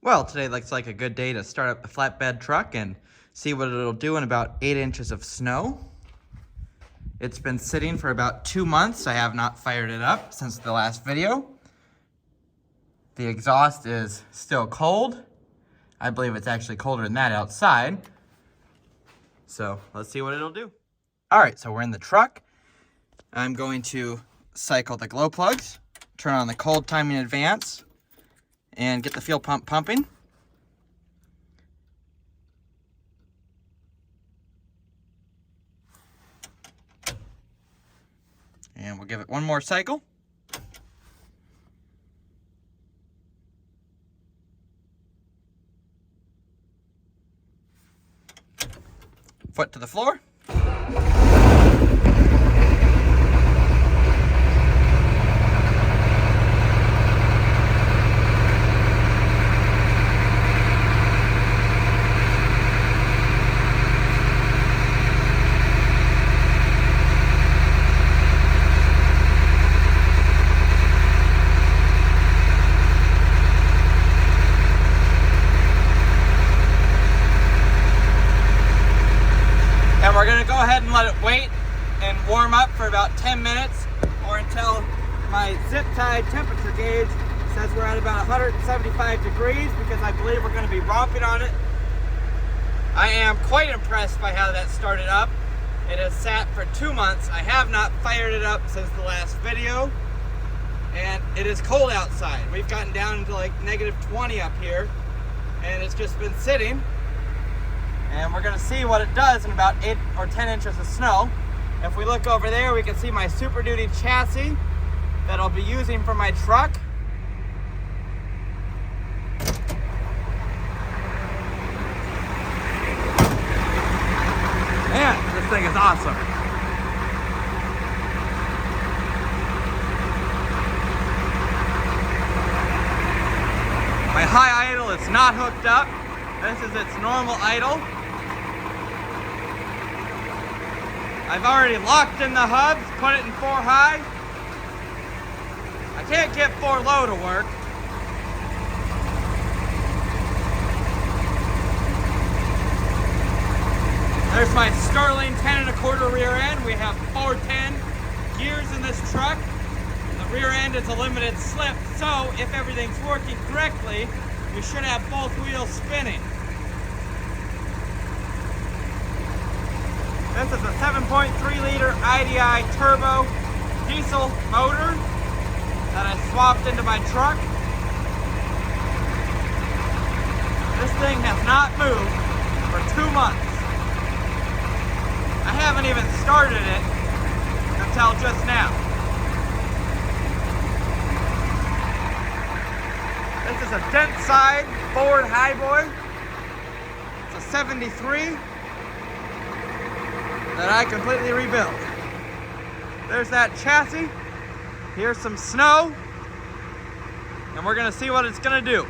Well, today looks like a good day to start up the flatbed truck and see what it'll do in about 8 inches of snow. It's been sitting for about 2 months. I have not fired it up since the last video. The exhaust is still cold. I believe it's actually colder than that outside. So let's see what it'll do. All right, so we're in the truck. I'm going to cycle the glow plugs, turn on the cold timing advance, and get the fuel pump pumping. And we'll give it one more cycle. Foot to the floor. And we're gonna go ahead and let it wait and warm up for about 10 minutes or until my zip tied temperature gauge says we're at about 175 degrees, because I believe we're gonna be romping on it. I am quite impressed by how that started up. It has sat for 2 months. I have not fired it up since the last video, and it is cold outside. We've gotten down into like -20 up here, and it's just been sitting. And we're gonna see what it does in about 8 or 10 inches of snow. If we look over there, we can see my Super Duty chassis that I'll be using for my truck. Man, this thing is awesome. My high idle is not hooked up. This is its normal idle. I've already locked in the hubs, put it in 4 high. I can't get 4 low to work. There's my Sterling 10 1/4 rear end. We have 410 gears in this truck. The rear end is a limited slip, so if everything's working correctly, we should have both wheels spinning. This is a 7.3 liter IDI turbo diesel motor that I swapped into my truck. This thing has not moved for 2 months. I haven't even started it until just now. This is a dent side Ford Highboy. It's a 73 that I completely rebuilt. There's that chassis. Here's some snow. And we're gonna see what it's gonna do.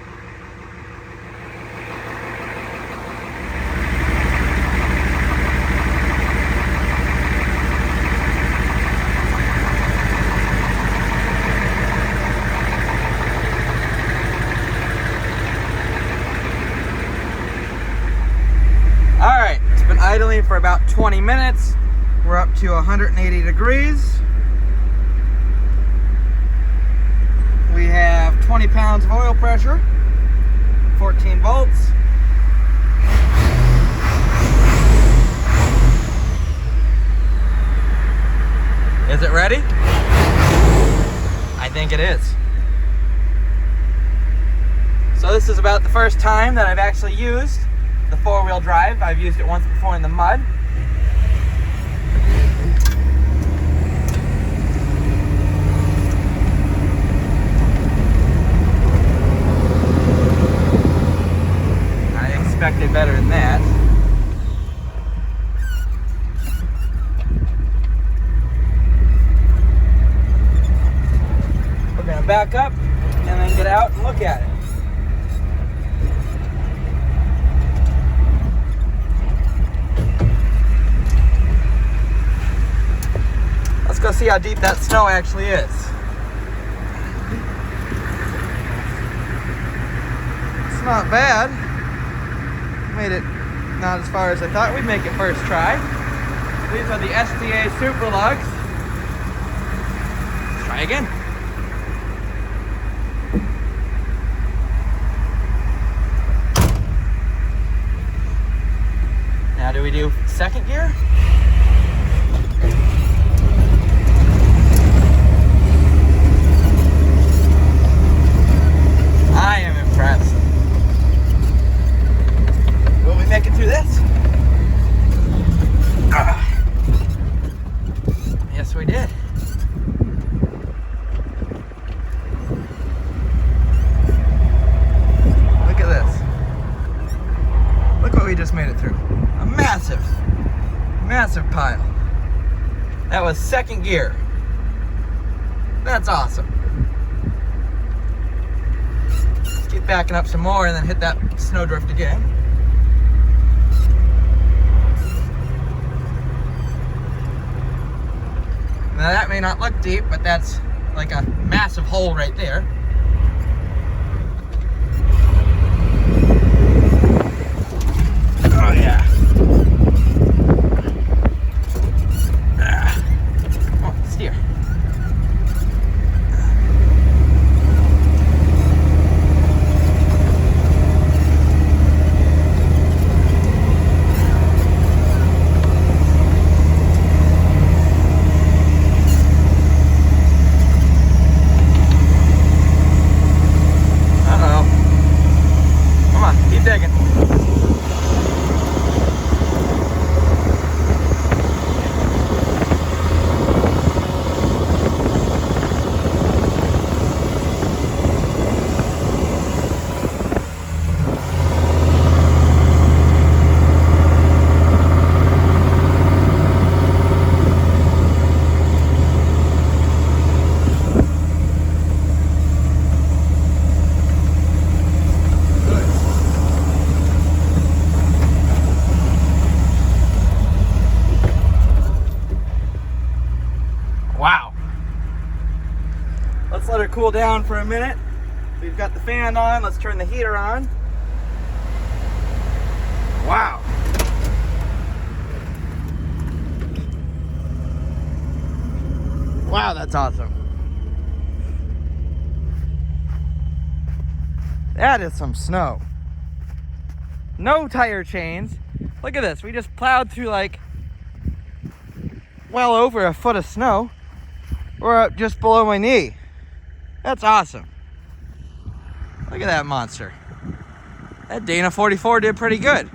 Idling for about 20 minutes. We're up to 180 degrees. We have 20 pounds of oil pressure, 14 volts. Is it ready? I think it is. So this is about the first time that I've actually used the 4-wheel drive. I've used it once before in the mud. I expected better than that. We're gonna back up and then get out and look at it. Let's go see how deep that snow actually is. not bad. Made it not as far as I thought. We'd make it first try. These are the SDA Super Lugs. Let's try again. Now do we do second gear? I am impressed. Will we make it through this? Yes, we did. Look at this. Look what we just made it through. A massive, massive pile. That was second gear. That's awesome. Let's keep backing up some more and then hit that snowdrift again. Now that may not look deep, but that's like a massive hole right there. Oh yeah. Come on, steer. Wow. Let's let her cool down for a minute. We've got the fan on. Let's turn the heater on. Wow. Wow, that's awesome. That is some snow. No tire chains. Look at this. We just plowed through like well over a foot of snow. We're up just below my knee. That's awesome. Look at that monster. That Dana 44 did pretty good.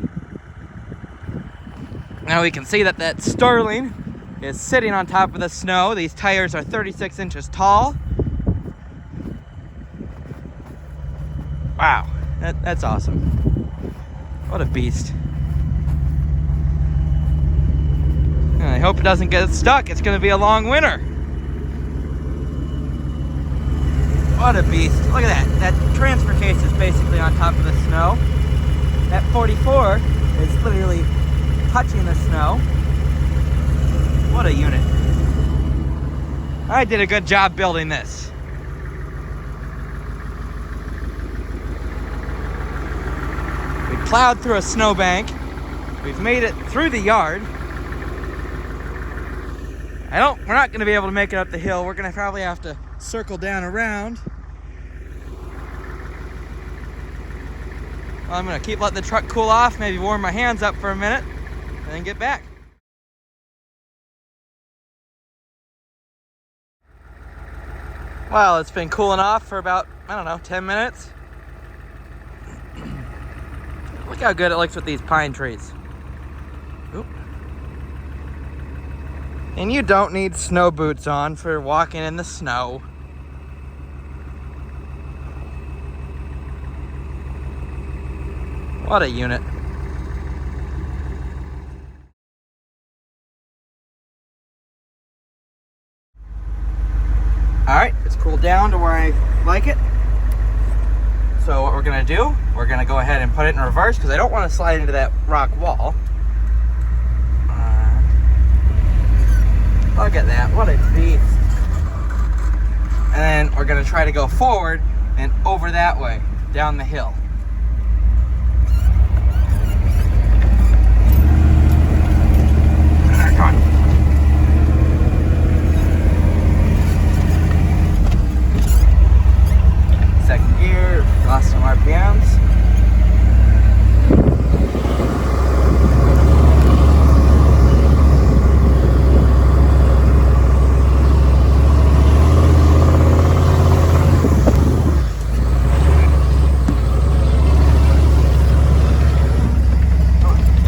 Now we can see that that Sterling is sitting on top of the snow. These tires are 36 inches tall. Wow, that's awesome. What a beast. And I hope it doesn't get stuck. It's gonna be a long winter. What a beast. Look at that. That transfer case is basically on top of the snow. That 44 is literally touching the snow. What a unit. I did a good job building this. We plowed through a snowbank. We've made it through the yard. We're not going to be able to make it up the hill. We're going to probably have to circle down around. Well, I'm going to letting the truck cool off, maybe warm my hands up for a minute, and then get back. Well, it's been cooling off for about, 10 minutes. Look how good it looks with these pine trees. Oop. And you don't need snow boots on for walking in the snow. What a unit. Alright, it's cooled down to where I like it. So what we're gonna do, we're gonna go ahead and put it in reverse because I don't want to slide into that rock wall. Look at that, what a beast. And then we're gonna try to go forward and over that way, down the hill. Come on. Second gear, lost some RPMs.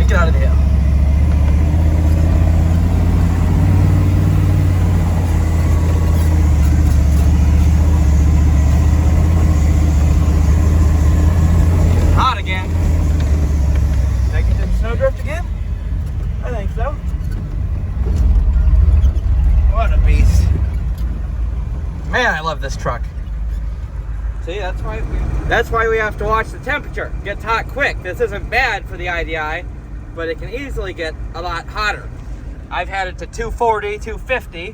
Get out of the hill. Hot again. Did I get the snowdrift again? I think so. What a beast. Man, I love this truck. See, that's why we have to watch the temperature. It gets hot quick. This isn't bad for the IDI, but it can easily get a lot hotter. I've had it to 240, 250,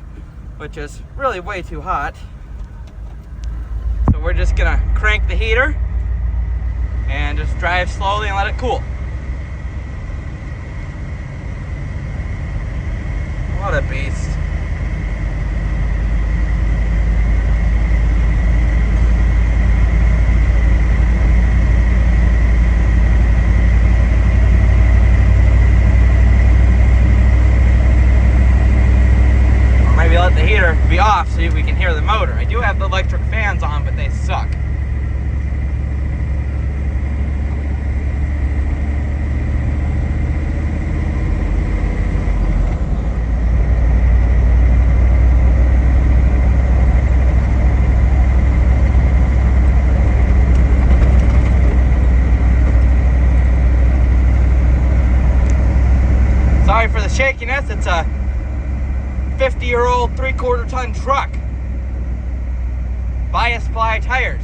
which is really way too hot. So we're just gonna crank the heater and just drive slowly and let it cool. What a beast. Let the heater be off so we can hear the motor. I do have the electric fans on, but they suck. Sorry for the shakiness. It's a 50-year-old 3/4 ton truck. Bias ply tires.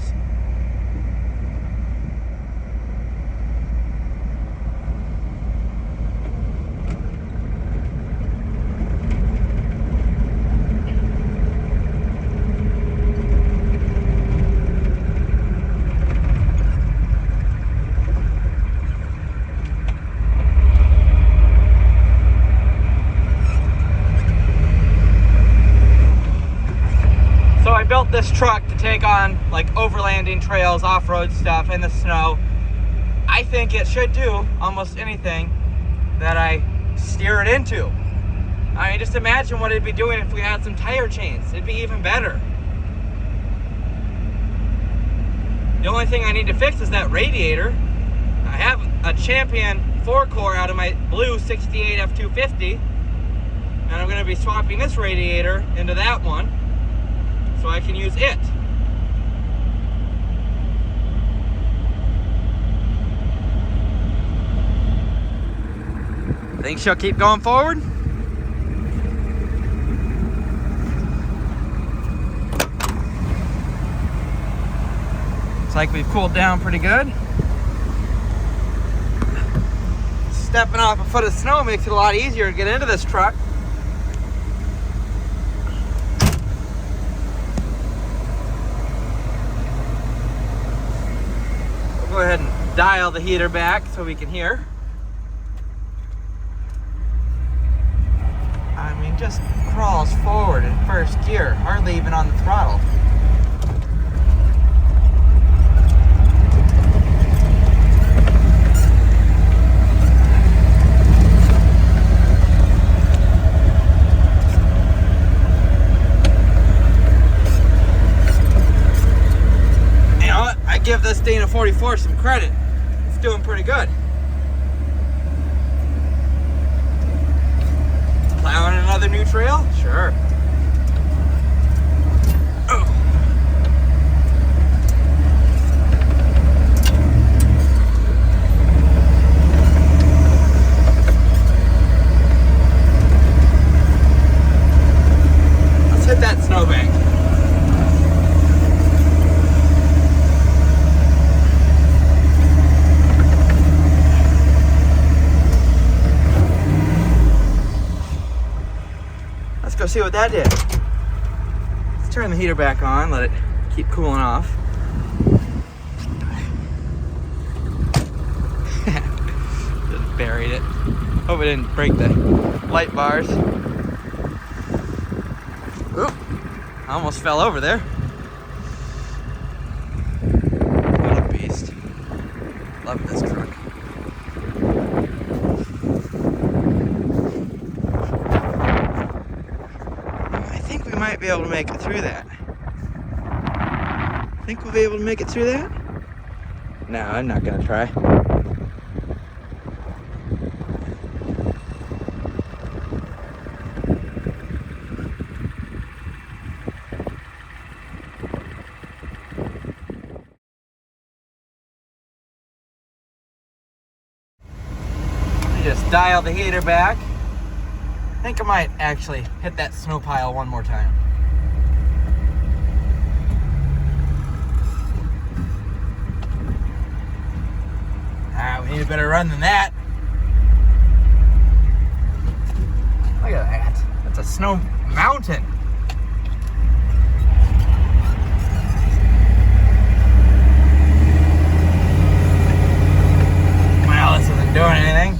I built this truck to take on like overlanding trails, off-road stuff in the snow. I think it should do almost anything that I steer it into. I mean, just imagine what it'd be doing if we had some tire chains. It'd be even better. The only thing I need to fix is that radiator. I have a Champion 4-core out of my blue 68 F250, and I'm going to be swapping this radiator into that one, so I can use it. Think she'll keep going forward? Looks like we've cooled down pretty good. Stepping off a foot of snow makes it a lot easier to get into this truck. Go ahead and dial the heater back so we can hear. I mean, just crawls forward in first gear, hardly even on the throttle. Give this Dana 44 some credit. It's doing pretty good. Plowing another new trail? Sure. Oh. Let's hit that snowbank. Go see what that did. Let's turn the heater back on, let it keep cooling off. Just buried it. Hope I didn't break the light bars. Oop, I almost fell over there. What a beast. Love this truck. I think we might be able to make it through that. Think we'll be able to make it through that? No, I'm not gonna try. Just dial the heater back. I think I might actually hit that snow pile one more time. We need a better run than that. Look at that. That's a snow mountain. Well, this isn't doing anything.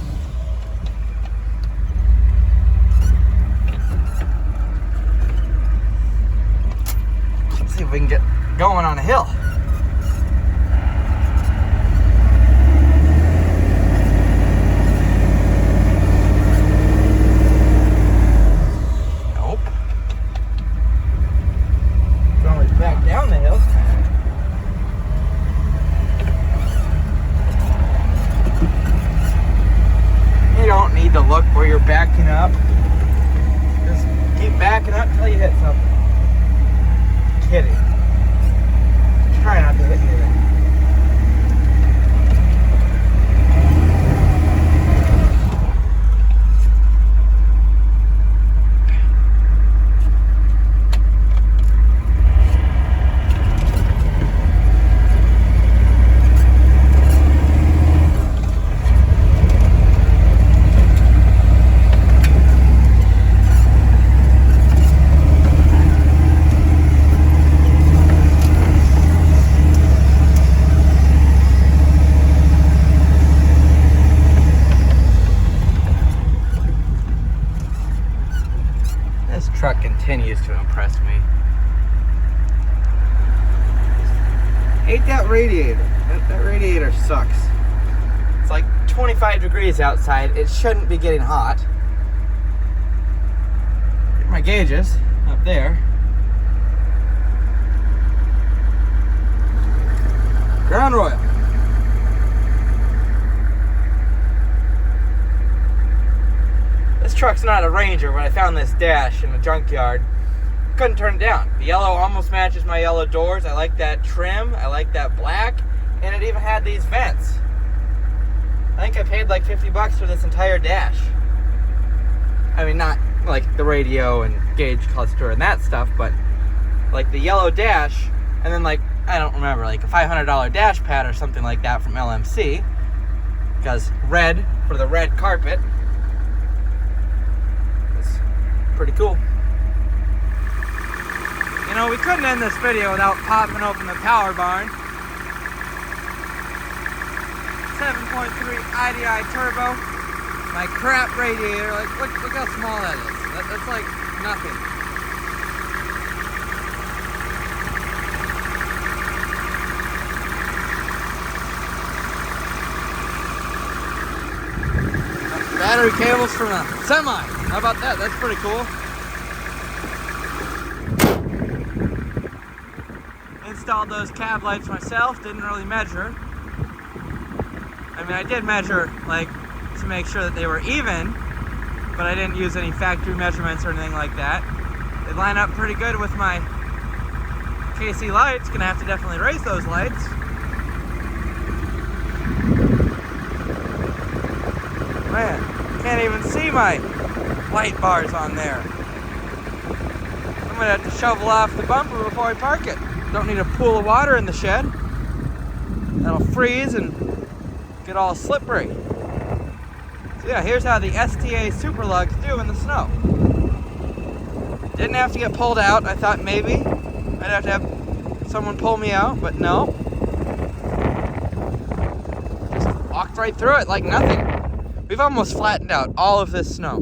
Let's see if we can get going on a hill. To look where you're backing up. Just keep backing up until you hit something. Kidding. Try not to hit anything. Truck continues to impress me. Hate that radiator. That radiator sucks. It's like 25 degrees outside. It shouldn't be getting hot. Get my gauges up there. Ground Royal. This truck's not a Ranger, but I found this dash in a junkyard. Couldn't turn it down. The yellow almost matches my yellow doors. I like that trim. I like that black. And it even had these vents. I think I paid like 50 bucks for this entire dash. I mean, not like the radio and gauge cluster and that stuff, but like the yellow dash, and then like, I don't remember, like a $500 dash pad or something like that from LMC. Because red for the red carpet. Pretty cool. You know, we couldn't end this video without popping open the power barn. 7.3 IDI turbo. My crap radiator. Like, look how small that is. That's like nothing. Battery cables from a semi. How about that? That's pretty cool. Installed those cab lights myself. Didn't really measure. I mean, I did measure, like, to make sure that they were even, but I didn't use any factory measurements or anything like that. They line up pretty good with my KC lights. Gonna have to definitely raise those lights. Man, can't even see my light bars on there. I'm gonna have to shovel off the bumper before I park it. Don't need a pool of water in the shed. That'll freeze and get all slippery. So yeah, here's how the STA Super Lugs do in the snow. Didn't have to get pulled out. I thought maybe I'd have to have someone pull me out, but no. Just walked right through it like nothing. We've almost flattened out all of this snow.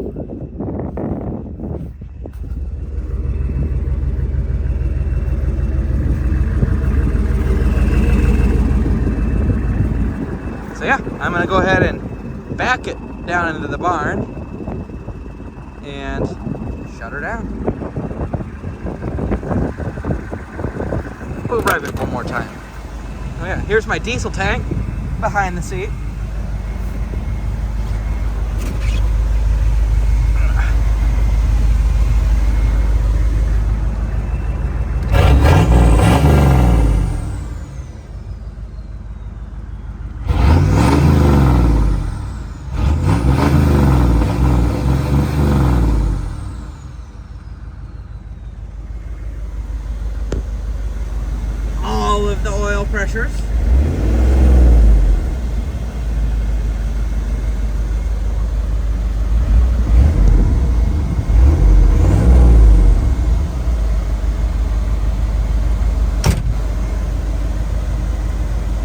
So yeah, I'm gonna go ahead and back it down into the barn and shut her down. We'll rev it one more time. Oh yeah, here's my diesel tank behind the seat. All of the oil pressures.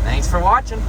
Thanks for watching.